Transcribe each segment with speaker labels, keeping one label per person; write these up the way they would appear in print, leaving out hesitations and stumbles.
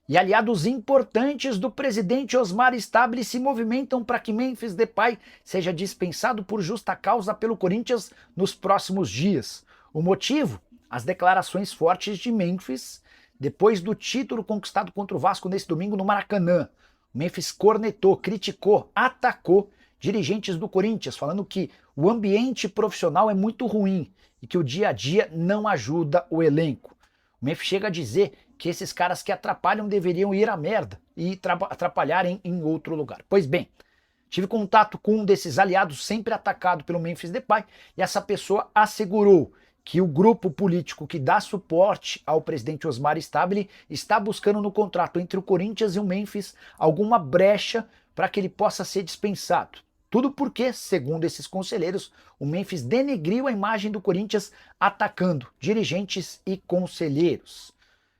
Speaker 1: E aliados importantes do presidente Osmar Stabile se movimentam para que Memphis Depay seja dispensado por justa causa pelo Corinthians nos próximos dias. O motivo? As declarações fortes de Memphis depois do título conquistado contra o Vasco nesse domingo no Maracanã. O Memphis cornetou, criticou, atacou dirigentes do Corinthians, falando que o ambiente profissional é muito ruim e que o dia a dia não ajuda o elenco. O Memphis chega a dizer que esses caras que atrapalham deveriam ir à merda e atrapalharem em outro lugar. Pois bem, tive contato com um desses aliados sempre atacado pelo Memphis Depay e essa pessoa assegurou que o grupo político que dá suporte ao presidente Osmar Stabile está buscando no contrato entre o Corinthians e o Memphis alguma brecha para que ele possa ser dispensado. Tudo porque, segundo esses conselheiros, o Memphis denegriu a imagem do Corinthians atacando dirigentes e conselheiros.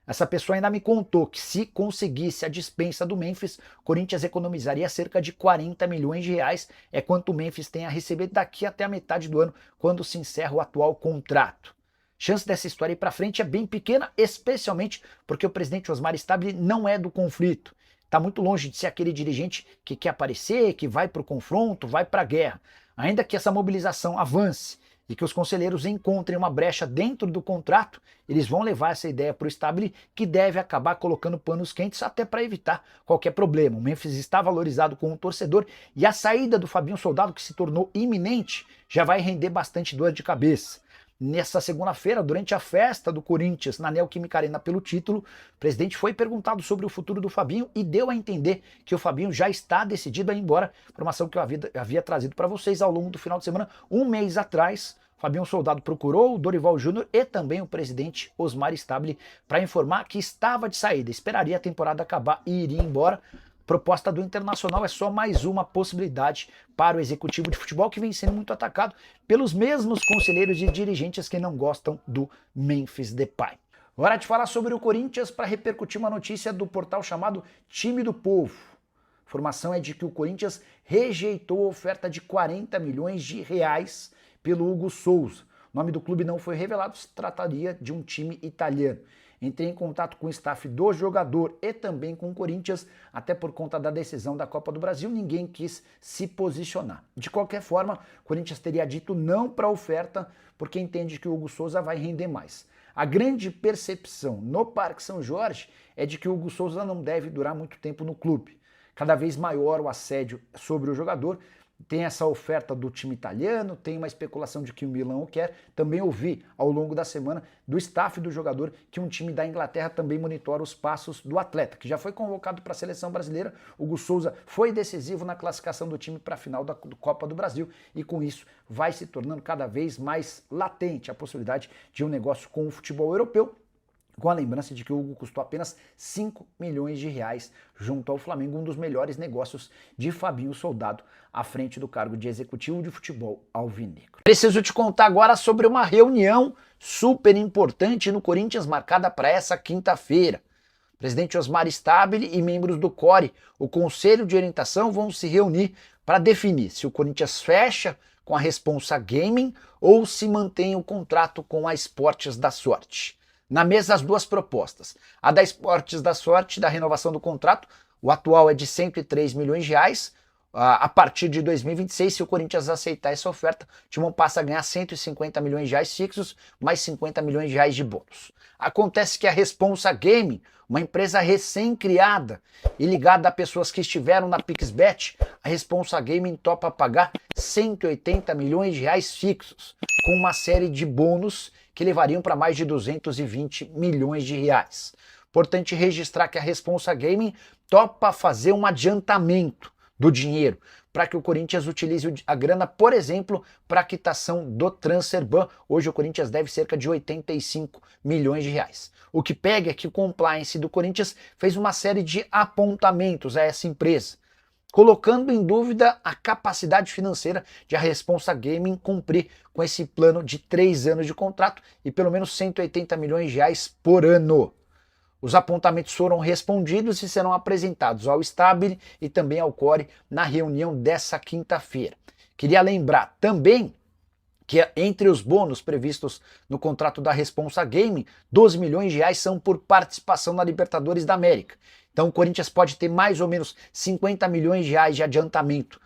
Speaker 1: Essa pessoa ainda me contou que se conseguisse a dispensa do Memphis, o Corinthians economizaria cerca de 40 milhões de reais, é quanto o Memphis tem a receber daqui até a metade do ano, quando se encerra o atual contrato. Chance dessa história ir para frente é bem pequena, especialmente porque o presidente Osmar Stabile não é do conflito. Está muito longe de ser aquele dirigente que quer aparecer, que vai para o confronto, vai para a guerra. Ainda que essa mobilização avance e que os conselheiros encontrem uma brecha dentro do contrato, eles vão levar essa ideia para o Stabile, que deve acabar colocando panos quentes até para evitar qualquer problema. O Memphis está valorizado como torcedor e a saída do Fabinho Soldado, que se tornou iminente, já vai render bastante dor de cabeça. Nessa segunda-feira, durante a festa do Corinthians na Neoquímica Arena pelo título, o presidente foi perguntado sobre o futuro do Fabinho e deu a entender que o Fabinho já está decidido a ir embora, informação que eu havia trazido para vocês ao longo do final de semana. Um mês atrás, Fabinho Soldado procurou o Dorival Júnior e também o presidente Osmar Stabile para informar que estava de saída, esperaria a temporada acabar e iria embora. Proposta do Internacional é só mais uma possibilidade para o executivo de futebol, que vem sendo muito atacado pelos mesmos conselheiros e dirigentes que não gostam do Memphis Depay. Hora de falar sobre o Corinthians para repercutir uma notícia do portal chamado Time do Povo. A informação é de que o Corinthians rejeitou a oferta de 40 milhões de reais pelo Hugo Souza. O nome do clube não foi revelado, se trataria de um time italiano. Entrei em contato com o staff do jogador e também com o Corinthians, até por conta da decisão da Copa do Brasil, ninguém quis se posicionar. De qualquer forma, o Corinthians teria dito não para a oferta, porque entende que o Hugo Souza vai render mais. A grande percepção no Parque São Jorge é de que o Hugo Souza não deve durar muito tempo no clube. Cada vez maior o assédio sobre o jogador. Tem essa oferta do time italiano, tem uma especulação de que o Milan o quer. Também ouvi ao longo da semana do staff do jogador que um time da Inglaterra também monitora os passos do atleta, que já foi convocado para a seleção brasileira. O Hugo Souza foi decisivo na classificação do time para a final da Copa do Brasil e com isso vai se tornando cada vez mais latente a possibilidade de um negócio com o futebol europeu, com a lembrança de que o Hugo custou apenas 5 milhões de reais junto ao Flamengo, um dos melhores negócios de Fabinho Soldado à frente do cargo de executivo de futebol alvinegro. Preciso te contar agora sobre uma reunião super importante no Corinthians marcada para essa quinta-feira. O presidente Osmar Stabile e membros do CORE, o Conselho de Orientação, vão se reunir para definir se o Corinthians fecha com a Responsa Gaming ou se mantém o contrato com a Esportes da Sorte. Na mesa, as duas propostas. A da Esportes da Sorte, da renovação do contrato, o atual é de 103 milhões de reais. A partir de 2026, se o Corinthians aceitar essa oferta, o Timão passa a ganhar 150 milhões de reais fixos, mais 50 milhões de reais de bônus. Acontece que a Responsa Gaming, uma empresa recém-criada e ligada a pessoas que estiveram na PixBet, a Responsa Gaming topa pagar 180 milhões de reais fixos, com uma série de bônus que levariam para mais de 220 milhões de reais. Importante registrar que a Responsa Gaming topa fazer um adiantamento do dinheiro para que o Corinthians utilize a grana, por exemplo, para a quitação do Transferban. Hoje o Corinthians deve cerca de 85 milhões de reais. O que pega é que o compliance do Corinthians fez uma série de apontamentos a essa empresa, colocando em dúvida a capacidade financeira de a Responsa Gaming cumprir com esse plano de 3 anos de contrato e pelo menos 180 milhões de reais por ano. Os apontamentos foram respondidos e serão apresentados ao Stabile e também ao CORE na reunião dessa quinta-feira. Queria lembrar também que entre os bônus previstos no contrato da Responsa Gaming, 12 milhões de reais são por participação na Libertadores da América. Então o Corinthians pode ter mais ou menos 50 milhões de reais de adiantamento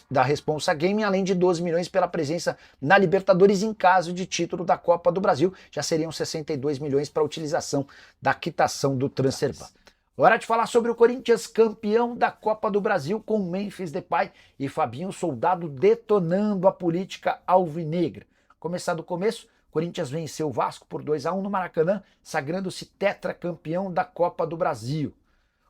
Speaker 1: da Responsa Gaming, além de 12 milhões pela presença na Libertadores em caso de título da Copa do Brasil. Já seriam 62 milhões para a utilização da quitação do Transferban. Hora de falar sobre o Corinthians, campeão da Copa do Brasil, com Memphis Depay e Fabinho Soldado detonando a política alvinegra. Começar do começo, Corinthians venceu o Vasco por 2-1 no Maracanã, sagrando-se tetracampeão da Copa do Brasil.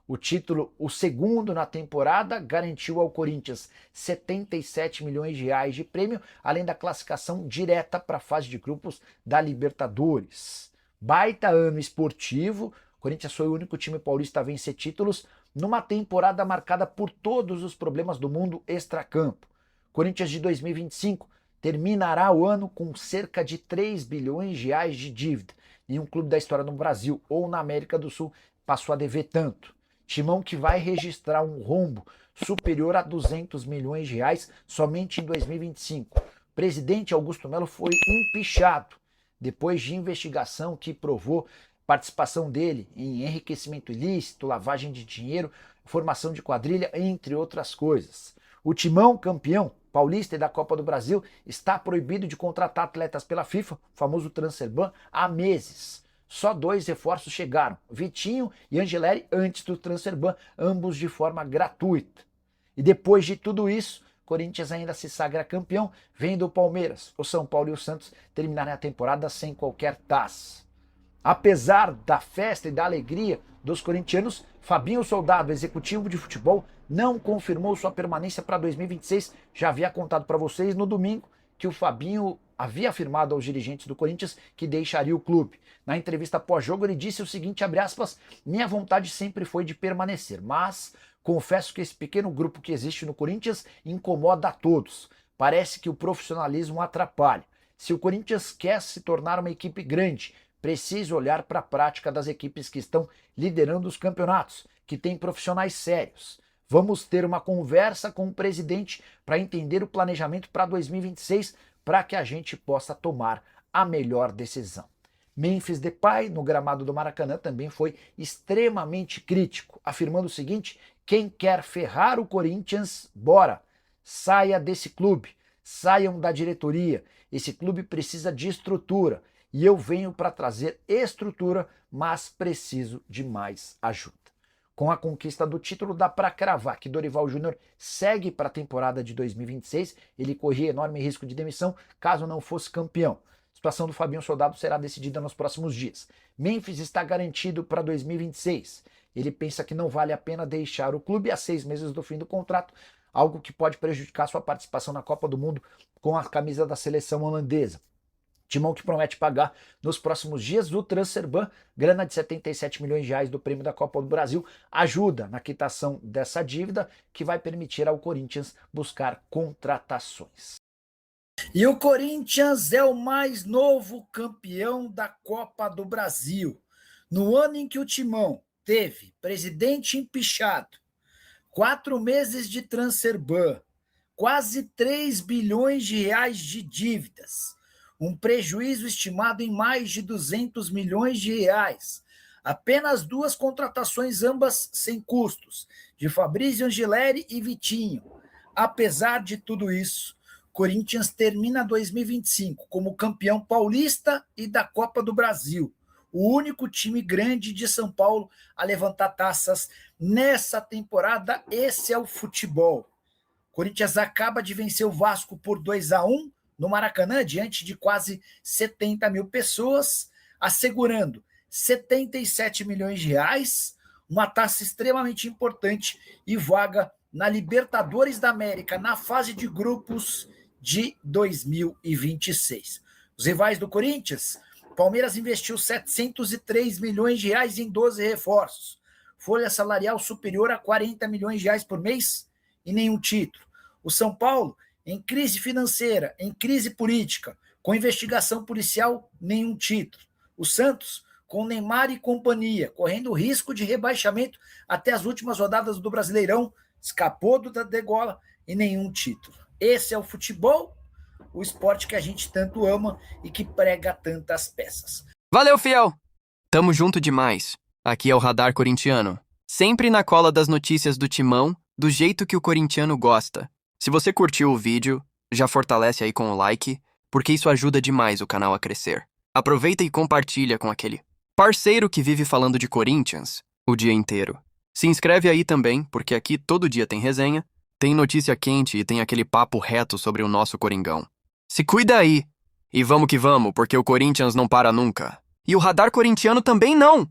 Speaker 1: O título, o segundo na temporada, garantiu ao Corinthians 77 milhões de reais de prêmio, além da classificação direta para a fase de grupos da Libertadores. Baita ano esportivo. O Corinthians foi o único time paulista a vencer títulos numa temporada marcada por todos os problemas do mundo extracampo. Corinthians de 2025 terminará o ano com cerca de 3 bilhões de reais de dívida. Nenhum clube da história no Brasil ou na América do Sul passou a dever tanto. Timão que vai registrar um rombo superior a 200 milhões de reais somente em 2025. O presidente Augusto Melo foi empichado depois de investigação que provou participação dele em enriquecimento ilícito, lavagem de dinheiro, formação de quadrilha, entre outras coisas. O Timão, campeão paulista e da Copa do Brasil, está proibido de contratar atletas pela FIFA, o famoso Transferban, há meses. Só 2 reforços chegaram, Vitinho e Angeleri, antes do Transferban, ambos de forma gratuita. E depois de tudo isso, Corinthians ainda se sagra campeão, vendo o Palmeiras, o São Paulo e o Santos terminarem a temporada sem qualquer taça. Apesar da festa e da alegria dos corintianos, Fabinho Soldado, executivo de futebol, não confirmou sua permanência para 2026. Já havia contado para vocês no domingo que o Fabinho havia afirmado aos dirigentes do Corinthians que deixaria o clube. Na entrevista pós-jogo ele disse o seguinte, abre aspas, minha vontade sempre foi de permanecer, mas confesso que esse pequeno grupo que existe no Corinthians incomoda a todos. Parece que o profissionalismo atrapalha. Se o Corinthians quer se tornar uma equipe grande, precisa olhar para a prática das equipes que estão liderando os campeonatos, que têm profissionais sérios. Vamos ter uma conversa com o presidente para entender o planejamento para 2026, para que a gente possa tomar a melhor decisão. Memphis Depay, no gramado do Maracanã, também foi extremamente crítico, afirmando o seguinte, quem quer ferrar o Corinthians, bora, saia desse clube, saiam da diretoria, esse clube precisa de estrutura, e eu venho para trazer estrutura, mas preciso de mais ajuda. Com a conquista do título, dá para cravar que Dorival Júnior segue para a temporada de 2026. Ele corria enorme risco de demissão caso não fosse campeão. A situação do Fabinho Soldado será decidida nos próximos dias. Memphis está garantido para 2026. Ele pensa que não vale a pena deixar o clube a 6 meses do fim do contrato, algo que pode prejudicar sua participação na Copa do Mundo com a camisa da seleção holandesa. Timão que promete pagar nos próximos dias o Transferban, grana de 77 milhões de reais do prêmio da Copa do Brasil, ajuda na quitação dessa dívida que vai permitir ao Corinthians buscar contratações. E o Corinthians é o mais novo campeão da Copa do Brasil. No ano em que o Timão teve presidente empichado, 4 meses de Transferban, quase 3 bilhões de reais de dívidas, um prejuízo estimado em mais de 200 milhões de reais. Apenas 2 contratações, ambas sem custos, de Fabrício Angeleri e Vitinho. Apesar de tudo isso, Corinthians termina 2025 como campeão paulista e da Copa do Brasil. O único time grande de São Paulo a levantar taças nessa temporada. Esse é o futebol. Corinthians acaba de vencer o Vasco por 2-1, no Maracanã, diante de quase 70 mil pessoas, assegurando 77 milhões de reais, uma taça extremamente importante e vaga na Libertadores da América, na fase de grupos de 2026. Os rivais do Corinthians, Palmeiras investiu 703 milhões de reais em 12 reforços, folha salarial superior a 40 milhões de reais por mês e nenhum título. O São Paulo, em crise financeira, em crise política, com investigação policial, nenhum título. O Santos, com Neymar e companhia, correndo risco de rebaixamento até as últimas rodadas do Brasileirão, escapou da degola e nenhum título. Esse é o futebol. o esporte que a gente tanto ama e que prega tantas peças.
Speaker 2: Valeu, fiel! Tamo junto demais. Aqui é o Radar Corintiano. Sempre na cola das notícias do Timão, do jeito que o corintiano gosta. Se você curtiu o vídeo, já fortalece aí com o like, porque isso ajuda demais o canal a crescer. Aproveita e compartilha com aquele parceiro que vive falando de Corinthians o dia inteiro. Se inscreve aí também, porque aqui todo dia tem resenha, tem notícia quente e tem aquele papo reto sobre o nosso Coringão. Se cuida aí! E vamos que vamos, porque o Corinthians não para nunca. E o Radar Corintiano também não!